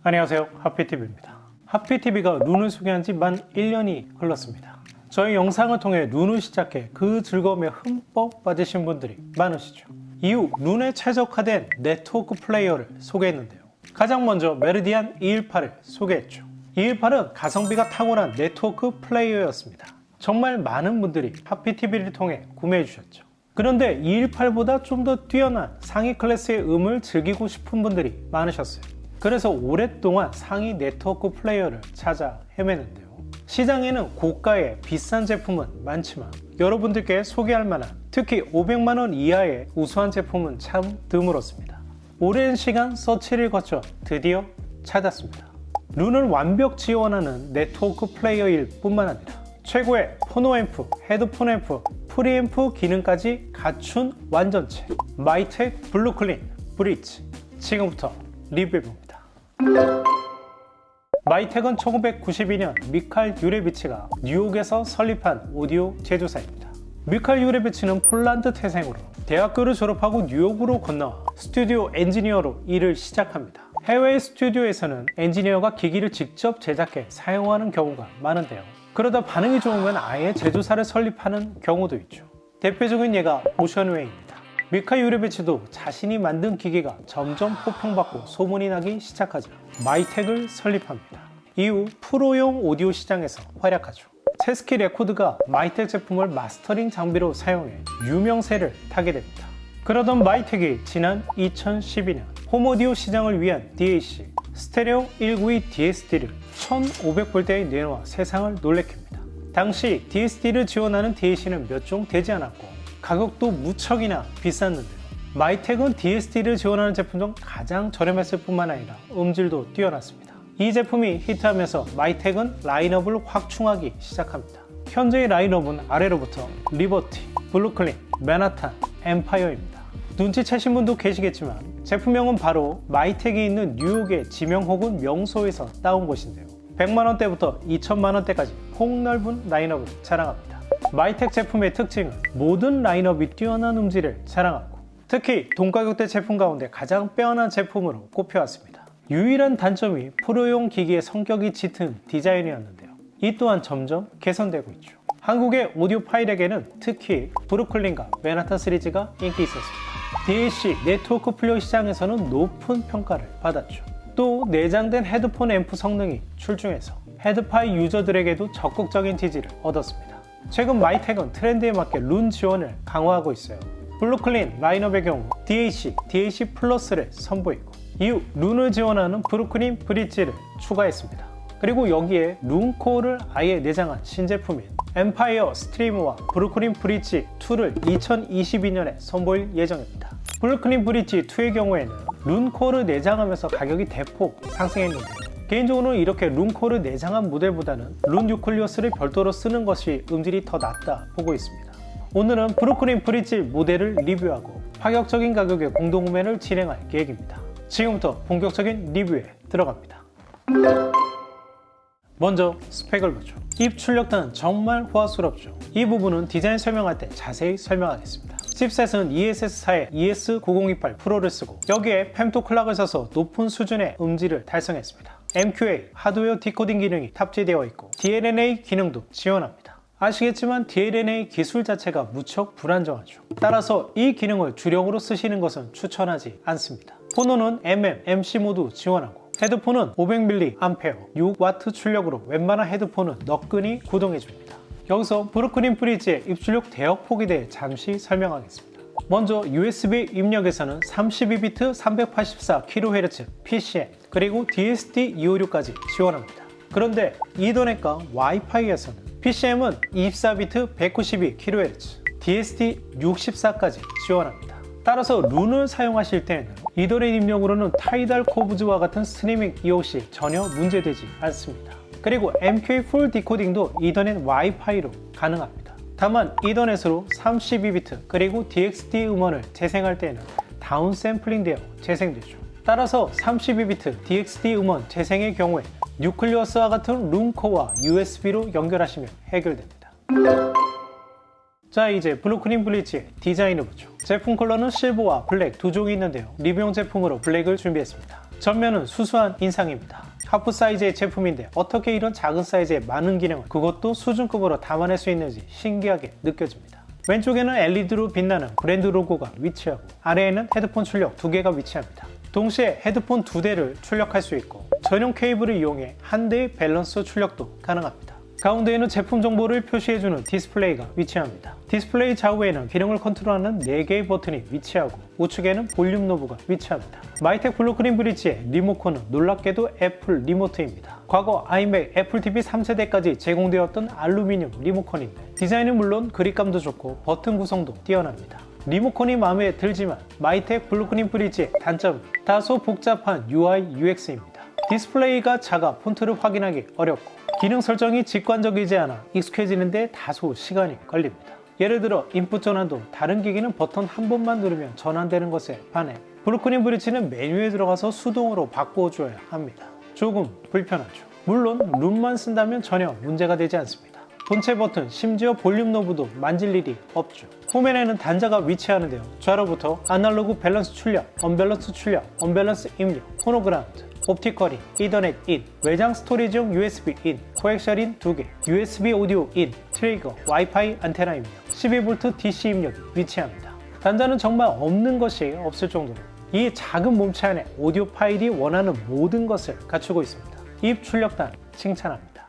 안녕하세요, 하피TV입니다. 하피TV가 룬을 소개한 지 만 1년이 흘렀습니다. 저희 영상을 통해 룬을 시작해 그 즐거움에 흠뻑 빠지신 분들이 많으시죠. 이후 룬에 최적화된 네트워크 플레이어를 소개했는데요. 가장 먼저 메르디안 218을 소개했죠. 218은 가성비가 탁월한 네트워크 플레이어였습니다. 정말 많은 분들이 하피TV를 통해 구매해 주셨죠. 그런데 218보다 좀 더 뛰어난 상위 클래스의 음을 즐기고 싶은 분들이 많으셨어요. 그래서 오랫동안 상위 네트워크 플레이어를 찾아 헤매는데요. 시장에는 고가의 비싼 제품은 많지만 여러분들께 소개할 만한 특히 500만원 이하의 우수한 제품은 참 드물었습니다. 오랜 시간 서치를 거쳐 드디어 찾았습니다. 룬을 완벽 지원하는 네트워크 플레이어일 뿐만 아니라 최고의 포노앰프, 헤드폰 앰프, 프리앰프 기능까지 갖춘 완전체 마이텍 블루클린 브릿지, 지금부터 리뷰해봅니다. 마이텍은 1992년 미칼 유레비치가 뉴욕에서 설립한 오디오 제조사입니다. 미칼 유레비치는 폴란드 태생으로 대학교를 졸업하고 뉴욕으로 건너와 스튜디오 엔지니어로 일을 시작합니다. 해외 스튜디오에서는 엔지니어가 기기를 직접 제작해 사용하는 경우가 많은데요. 그러다 반응이 좋으면 아예 제조사를 설립하는 경우도 있죠. 대표적인 예가 오션웨이입니다. 미칼 유레비치도 자신이 만든 기기가 점점 호평받고 소문이 나기 시작하자 마이텍을 설립합니다. 이후 프로용 오디오 시장에서 활약하죠. 체스키 레코드가 마이텍 제품을 마스터링 장비로 사용해 유명세를 타게 됩니다. 그러던 마이텍이 지난 2012년 홈오디오 시장을 위한 DAC 스테레오 192 DSD를 1500불대에 내놓아 세상을 놀래킵니다. 당시 DSD를 지원하는 DAC는 몇 종 되지 않았고 가격도 무척이나 비쌌는데요. 마이텍은 DSD를 지원하는 제품 중 가장 저렴했을 뿐만 아니라 음질도 뛰어났습니다. 이 제품이 히트하면서 마이텍은 라인업을 확충하기 시작합니다. 현재의 라인업은 아래로부터 리버티, 블루클린, 맨하탄, 엠파이어입니다. 눈치채신 분도 계시겠지만 제품명은 바로 마이텍이 있는 뉴욕의 지명 혹은 명소에서 따온 것인데요. 100만원대부터 2천만원대까지 폭넓은 라인업을 자랑합니다. 마이텍 제품의 특징은 모든 라인업이 뛰어난 음질을 자랑하고 특히 동가격대 제품 가운데 가장 빼어난 제품으로 꼽혀왔습니다. 유일한 단점이 프로용 기기의 성격이 짙은 디자인이었는데요. 이 또한 점점 개선되고 있죠. 한국의 오디오파일에게는 특히 브루클린과 맨하탄 시리즈가 인기 있었습니다. DAC 네트워크 플레이어 시장에서는 높은 평가를 받았죠. 또 내장된 헤드폰 앰프 성능이 출중해서 헤드파이 유저들에게도 적극적인 지지를 얻었습니다. 최근 마이텍은 트렌드에 맞게 룬 지원을 강화하고 있어요. 블루클린 라인업의 경우 DAC, DAC 플러스를 선보이고 이후 룬을 지원하는 브루클린 브릿지를 추가했습니다. 그리고 여기에 룬코어를 아예 내장한 신제품인 엠파이어 스트리머와 브루클린 브릿지 2를 2022년에 선보일 예정입니다. 브루클린 브릿지 2의 경우에는 룬코어를 내장하면서 가격이 대폭 상승했는데요. 개인적으로는 이렇게 룬코어를 내장한 모델보다는 룬 뉴클리어스를 별도로 쓰는 것이 음질이 더 낫다 보고 있습니다. 오늘은 브루클린 브릿지 모델을 리뷰하고 파격적인 가격의 공동구매를 진행할 계획입니다. 지금부터 본격적인 리뷰에 들어갑니다. 먼저 스펙을 보죠. 입 출력단은 정말 호화스럽죠. 이 부분은 디자인 설명할 때 자세히 설명하겠습니다. 칩셋은 ESS4의 ES9028 프로를 쓰고 여기에 펨토 클락을 써서 높은 수준의 음질을 달성했습니다. MQA 하드웨어 디코딩 기능이 탑재되어 있고 DLNA 기능도 지원합니다. 아시겠지만 DLNA 기술 자체가 무척 불안정하죠. 따라서 이 기능을 주력으로 쓰시는 것은 추천하지 않습니다. 포노는 MM, MC 모두 지원하고 헤드폰은 500mAh 6W 출력으로 웬만한 헤드폰은 너끈히 구동해줍니다. 여기서 브루클린 브릿지의 입출력 대역폭에 대해 잠시 설명하겠습니다. 먼저 USB 입력에서는 32비트 384kHz PCM 그리고 DSD 256까지 지원합니다. 그런데 이더넷과 와이파이에서는 PCM은 24비트 192kHz, DSD 64까지 지원합니다. 따라서 룬을 사용하실 때에는 이더넷 입력으로는 타이달 코브즈와 같은 스트리밍 이용 시 전혀 문제되지 않습니다. 그리고 MQA 풀 디코딩도 이더넷 와이파이로 가능합니다. 다만 이더넷으로 32비트 그리고 DXD 음원을 재생할 때에는 다운 샘플링 되어 재생되죠. 따라서 32비트 DXD 음원 재생의 경우에 뉴클리어스와 같은 룬코어와 USB로 연결하시면 해결됩니다. 자, 이제 블루클린 브릿지의 디자인을 보죠. 제품 컬러는 실버와 블랙 두 종이 있는데요. 리뷰용 제품으로 블랙을 준비했습니다. 전면은 수수한 인상입니다. 하프 사이즈의 제품인데 어떻게 이런 작은 사이즈의 많은 기능을 그것도 수준급으로 담아낼 수 있는지 신기하게 느껴집니다. 왼쪽에는 LED로 빛나는 브랜드 로고가 위치하고 아래에는 헤드폰 출력 2개가 위치합니다. 동시에 헤드폰 2대를 출력할 수 있고 전용 케이블을 이용해 한 대의 밸런스 출력도 가능합니다. 가운데에는 제품 정보를 표시해주는 디스플레이가 위치합니다. 디스플레이 좌우에는 기능을 컨트롤하는 4개의 버튼이 위치하고 우측에는 볼륨 노브가 위치합니다. 마이텍 블루크린 브릿지의 리모컨은 놀랍게도 애플 리모트입니다. 과거 아이맥, 애플 TV 3세대까지 제공되었던 알루미늄 리모컨인데 디자인은 물론 그립감도 좋고 버튼 구성도 뛰어납니다. 리모컨이 마음에 들지만 마이텍 블루크린 브릿지의 단점은 다소 복잡한 UI, UX입니다. 디스플레이가 작아 폰트를 확인하기 어렵고 기능 설정이 직관적이지 않아 익숙해지는데 다소 시간이 걸립니다. 예를 들어 인풋 전환도 다른 기기는 버튼 한 번만 누르면 전환되는 것에 반해 블루크린 브릿지는 메뉴에 들어가서 수동으로 바꿔줘야 합니다. 조금 불편하죠. 물론 룸만 쓴다면 전혀 문제가 되지 않습니다. 본체 버튼, 심지어 볼륨 노브도 만질 일이 없죠. 후면에는 단자가 위치하는데요. 좌로부터 아날로그 밸런스 출력, 언밸런스 출력, 언밸런스 입력, 호노그라운드, 옵티컬인, 이더넷 인, 외장 스토리지용 USB 인, 코엑셜인 2개, USB 오디오 인, 트리거, 와이파이 안테나 입력, 12V DC 입력이 위치합니다. 단자는 정말 없는 것이 없을 정도로 이 작은 몸체 안에 오디오 파일이 원하는 모든 것을 갖추고 있습니다. 입 출력단 칭찬합니다.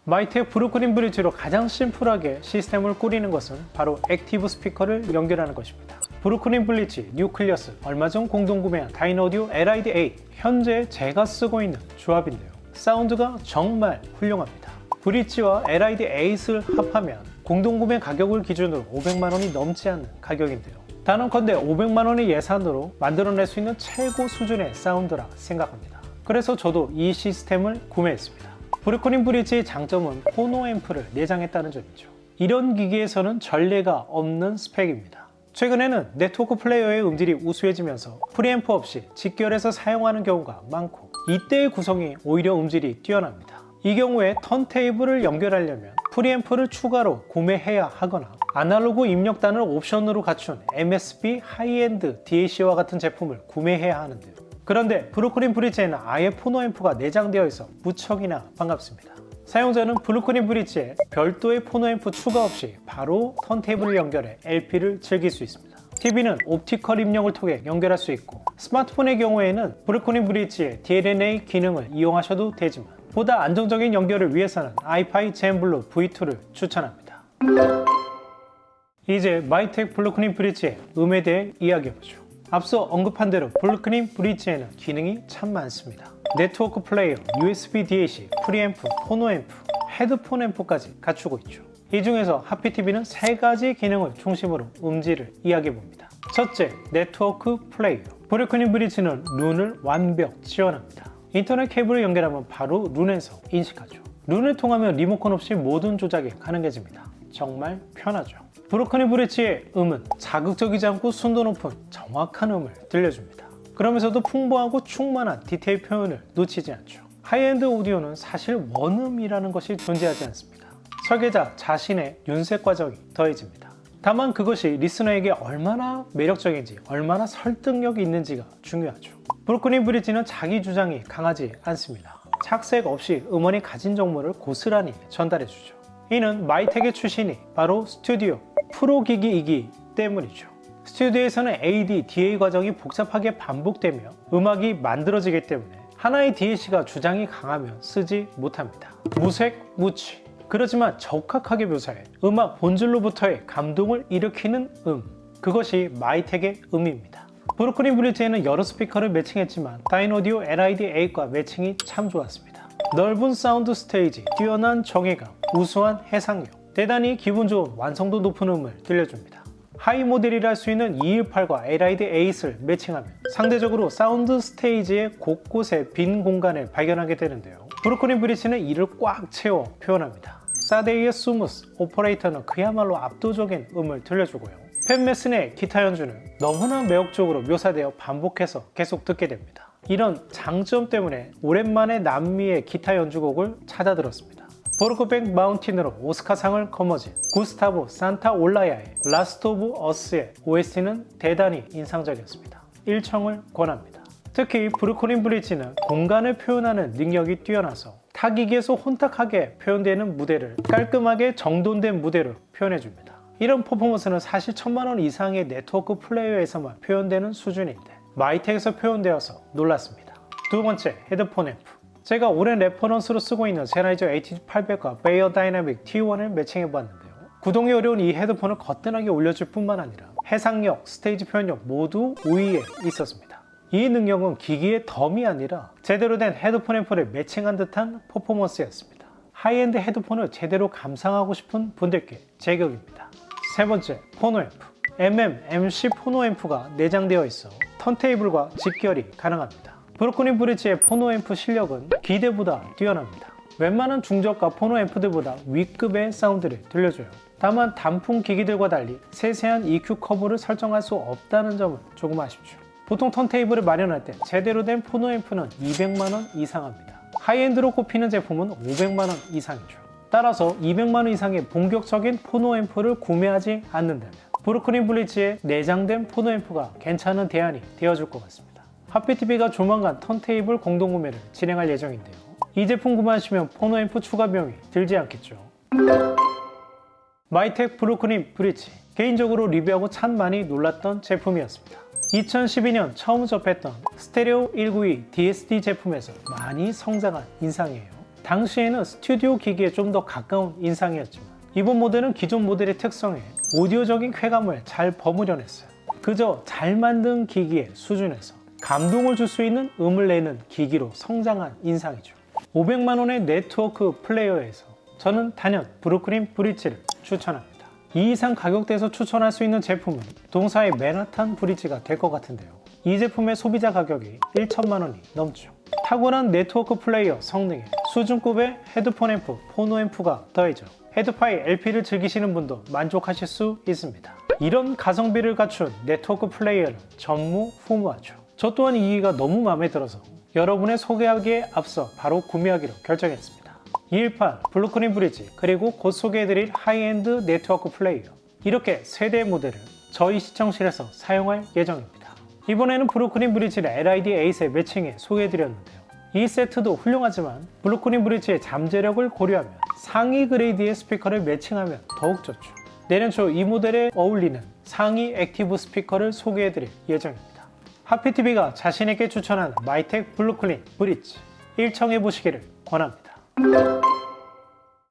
마이텍 블루크린 브릿지로 가장 심플하게 시스템을 꾸리는 것은 바로 액티브 스피커를 연결하는 것입니다. 블루크린 브릿지 뉴클리어스, 얼마 전 공동구매한 다이노디오 LID8, 현재 제가 쓰고 있는 조합인데요. 사운드가 정말 훌륭합니다. 브릿지와 LID8을 합하면 공동구매 가격을 기준으로 500만원이 넘지 않는 가격인데요. 단언컨대 500만원의 예산으로 만들어낼 수 있는 최고 수준의 사운드라 생각합니다. 그래서 저도 이 시스템을 구매했습니다. 블루크린 브릿지의 장점은 포노 앰프를 내장했다는 점이죠. 이런 기기에서는 전례가 없는 스펙입니다. 최근에는 네트워크 플레이어의 음질이 우수해지면서 프리앰프 없이 직결해서 사용하는 경우가 많고 이때의 구성이 오히려 음질이 뛰어납니다. 이 경우에 턴테이블을 연결하려면 프리앰프를 추가로 구매해야 하거나 아날로그 입력단을 옵션으로 갖춘 MSB 하이엔드 DAC와 같은 제품을 구매해야 하는데요. 그런데 블루크린 브릿지에는 아예 포노 앰프가 내장되어 있어 무척이나 반갑습니다. 사용자는 블루크린 브릿지에 별도의 포노 앰프 추가 없이 바로 턴테이블을 연결해 LP를 즐길 수 있습니다. TV는 옵티컬 입력을 통해 연결할 수 있고 스마트폰의 경우에는 블루크린 브릿지의 DLNA 기능을 이용하셔도 되지만 보다 안정적인 연결을 위해서는 아이파이 젠블루 V2를 추천합니다. 이제 마이텍 블루크린 브릿지의 음에 대해 이야기해보죠. 앞서 언급한 대로 블루크린 브릿지에는 기능이 참 많습니다. 네트워크 플레이어, USB DAC, 프리앰프, 포노 앰프, 헤드폰 앰프까지 갖추고 있죠. 이 중에서 하피TV는 3가지 기능을 중심으로 음질을 이야기해봅니다. 첫째, 네트워크 플레이어. 블루크린 브릿지는 룬을 완벽 지원합니다. 인터넷 케이블을 연결하면 바로 룬에서 인식하죠. 룬을 통하면 리모컨 없이 모든 조작이 가능해집니다. 정말 편하죠. 블루크린 브릿지의 음은 자극적이지 않고 순도 높은 정확한 음을 들려줍니다. 그러면서도 풍부하고 충만한 디테일 표현을 놓치지 않죠. 하이엔드 오디오는 사실 원음이라는 것이 존재하지 않습니다. 설계자 자신의 윤색 과정이 더해집니다. 다만 그것이 리스너에게 얼마나 매력적인지, 얼마나 설득력이 있는지가 중요하죠. 블루크린 브릿지는 자기 주장이 강하지 않습니다. 착색 없이 음원이 가진 정보를 고스란히 전달해주죠. 이는 마이텍의 출신이 바로 스튜디오 프로 기기이기 때문이죠. 스튜디오에서는 AD, DA 과정이 복잡하게 반복되며 음악이 만들어지기 때문에 하나의 DAC가 주장이 강하면 쓰지 못합니다. 무색, 무취. 그렇지만 적확하게 묘사해 음악 본질로부터의 감동을 일으키는 그것이 마이텍의 음입니다. 브루클린 브릿지에는 여러 스피커를 매칭했지만 다이노디오 LID8과 매칭이 참 좋았습니다. 넓은 사운드 스테이지, 뛰어난 정의감, 우수한 해상력, 대단히 기분 좋은 완성도 높은 음을 들려줍니다. 하이 모델이라 할 수 있는 218과 LID8을 매칭하면 상대적으로 사운드 스테이지의 곳곳에 빈 공간을 발견하게 되는데요. 브루클린 브릿지는 이를 꽉 채워 표현합니다. 사데이의 스무스 오퍼레이터는 그야말로 압도적인 음을 들려주고요. 팻 메슨의 기타 연주는 너무나 매혹적으로 묘사되어 반복해서 계속 듣게 됩니다. 이런 장점 때문에 오랜만에 남미의 기타 연주곡을 찾아 들었습니다. 보르크백 마운틴으로 오스카상을 거머쥔 구스타보 산타올라야의 라스트 오브 어스의 OST는 대단히 인상적이었습니다. 1청을 권합니다. 특히 브루클린 브릿지는 공간을 표현하는 능력이 뛰어나서 타기기에서 혼탁하게 표현되는 무대를 깔끔하게 정돈된 무대로 표현해줍니다. 이런 퍼포먼스는 사실 1000만원 이상의 네트워크 플레이어에서만 표현되는 수준인데 마이텍에서 표현되어서 놀랐습니다. 두 번째, 헤드폰 앰프. 제가 오랜 레퍼런스로 쓰고 있는 세나이저 AT800과 베이어 다이나믹 T1을 매칭해보았는데요. 구동이 어려운 이 헤드폰을 거뜬하게 올려줄 뿐만 아니라 해상력, 스테이지 표현력 모두 우위에 있었습니다. 이 능력은 기기의 덤이 아니라 제대로 된 헤드폰 앰프를 매칭한 듯한 퍼포먼스였습니다. 하이엔드 헤드폰을 제대로 감상하고 싶은 분들께 제격입니다. 세 번째, 포노 앰프. MC 포노 앰프가 내장되어 있어 턴테이블과 직결이 가능합니다. 브루클린 브릿지의 포노 앰프 실력은 기대보다 뛰어납니다. 웬만한 중저가 포노 앰프들보다 위급의 사운드를 들려줘요. 다만 단품 기기들과 달리 세세한 EQ 커브를 설정할 수 없다는 점은 조금 아쉽죠. 보통 턴테이블을 마련할 때 제대로 된 포노 앰프는 200만원 이상 합니다. 하이엔드로 꼽히는 제품은 500만원 이상이죠. 따라서 200만원 이상의 본격적인 포노 앰프를 구매하지 않는다면 브루클린 브릿지의 내장된 포노 앰프가 괜찮은 대안이 되어줄 것 같습니다. 하피TV가 조만간 턴테이블 공동구매를 진행할 예정인데요. 이 제품 구매하시면 포노 앰프 추가 비용이 들지 않겠죠. 마이텍 브루클린 브릿지. 개인적으로 리뷰하고 참 많이 놀랐던 제품이었습니다. 2012년 처음 접했던 스테레오 192 DSD 제품에서 많이 성장한 인상이에요. 당시에는 스튜디오 기기에 좀 더 가까운 인상이었지만 이번 모델은 기존 모델의 특성에 오디오적인 쾌감을 잘 버무려냈어요. 그저 잘 만든 기기의 수준에서 감동을 줄 수 있는 음을 내는 기기로 성장한 인상이죠. 500만원의 네트워크 플레이어에서 저는 단연 브루클린 브릿지를 추천합니다. 이 이상 가격대에서 추천할 수 있는 제품은 동사의 맨하탄 브릿지가 될 것 같은데요. 이 제품의 소비자 가격이 1천만원이 넘죠. 탁월한 네트워크 플레이어 성능에 수준급의 헤드폰 앰프, 포노 앰프가 더해져 헤드파이 LP를 즐기시는 분도 만족하실 수 있습니다. 이런 가성비를 갖춘 네트워크 플레이어는 전무후무하죠. 저 또한 이 기기가 너무 마음에 들어서 여러분의 소개하기에 앞서 바로 구매하기로 결정했습니다. 218 브루클린 브릿지 그리고 곧 소개해드릴 하이엔드 네트워크 플레이어, 이렇게 세 대의 모델을 저희 시청실에서 사용할 예정입니다. 이번에는 브루클린 브릿지를 LID8에 매칭해 소개해드렸는데요. 이 세트도 훌륭하지만 브루클린 브릿지의 잠재력을 고려하면 상위 그레이드의 스피커를 매칭하면 더욱 좋죠. 내년 초 이 모델에 어울리는 상위 액티브 스피커를 소개해드릴 예정입니다. 하피TV가 자신에게 추천하는 마이텍 브루클린 브릿지, 일청해보시기를 권합니다.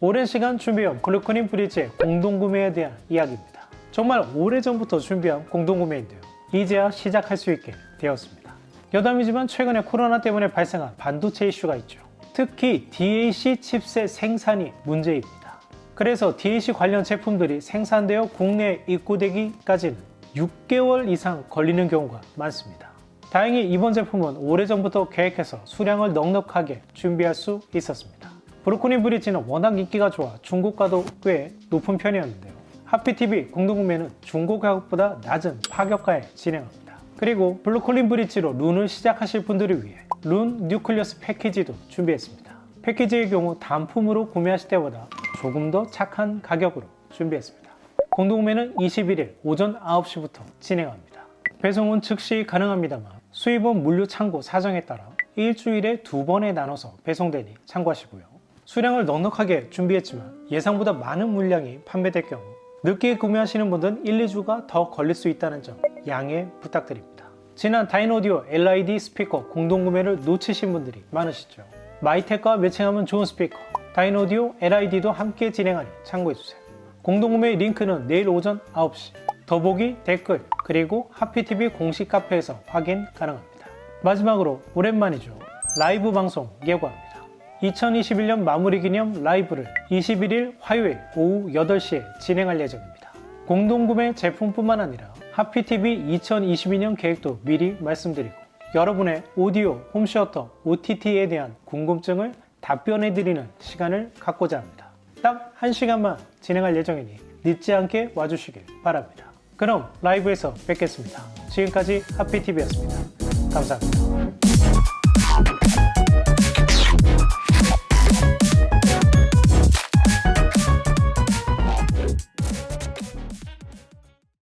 오랜 시간 준비해온 브루클린 브릿지의 공동구매에 대한 이야기입니다. 정말 오래전부터 준비한 공동구매인데요. 이제야 시작할 수 있게 되었습니다. 여담이지만 최근에 코로나 때문에 발생한 반도체 이슈가 있죠. 특히 DAC 칩셋 생산이 문제입니다. 그래서 DAC 관련 제품들이 생산되어 국내에 입고되기까지는 6개월 이상 걸리는 경우가 많습니다. 다행히 이번 제품은 오래전부터 계획해서 수량을 넉넉하게 준비할 수 있었습니다. 브루클린 브릿지는 워낙 인기가 좋아 중고가도 꽤 높은 편이었는데요. 하피TV 공동구매는 중고 가격보다 낮은 파격가에 진행합니다. 그리고 브루클린 브릿지로 룬을 시작하실 분들을 위해 룬 뉴클리어스 패키지도 준비했습니다. 패키지의 경우 단품으로 구매하실 때보다 조금 더 착한 가격으로 준비했습니다. 공동구매는 21일 오전 9시부터 진행합니다. 배송은 즉시 가능합니다만 수입은 물류 창고 사정에 따라 일주일에 2번에 나눠서 배송되니 참고하시고요. 수량을 넉넉하게 준비했지만 예상보다 많은 물량이 판매될 경우 늦게 구매하시는 분들은 1, 2주가 더 걸릴 수 있다는 점 양해 부탁드립니다. 지난 다이노디오 LID 스피커 공동구매를 놓치신 분들이 많으시죠. 마이텍과 매칭하면 좋은 스피커, 다이노디오 LID도 함께 진행하니 참고해주세요. 공동구매 링크는 내일 오전 9시 더보기 댓글 그리고 하피TV 공식 카페에서 확인 가능합니다. 마지막으로 오랜만이죠. 라이브 방송 예고합니다. 2021년 마무리 기념 라이브를 21일 화요일 오후 8시에 진행할 예정입니다. 공동구매 제품뿐만 아니라 하피TV 2022년 계획도 미리 말씀드리고 여러분의 오디오, 홈시어터, OTT에 대한 궁금증을 답변해드리는 시간을 갖고자 합니다. 딱 1시간만 진행할 예정이니 늦지 않게 와주시길 바랍니다. 그럼 라이브에서 뵙겠습니다. 지금까지 하피TV였습니다. 감사합니다.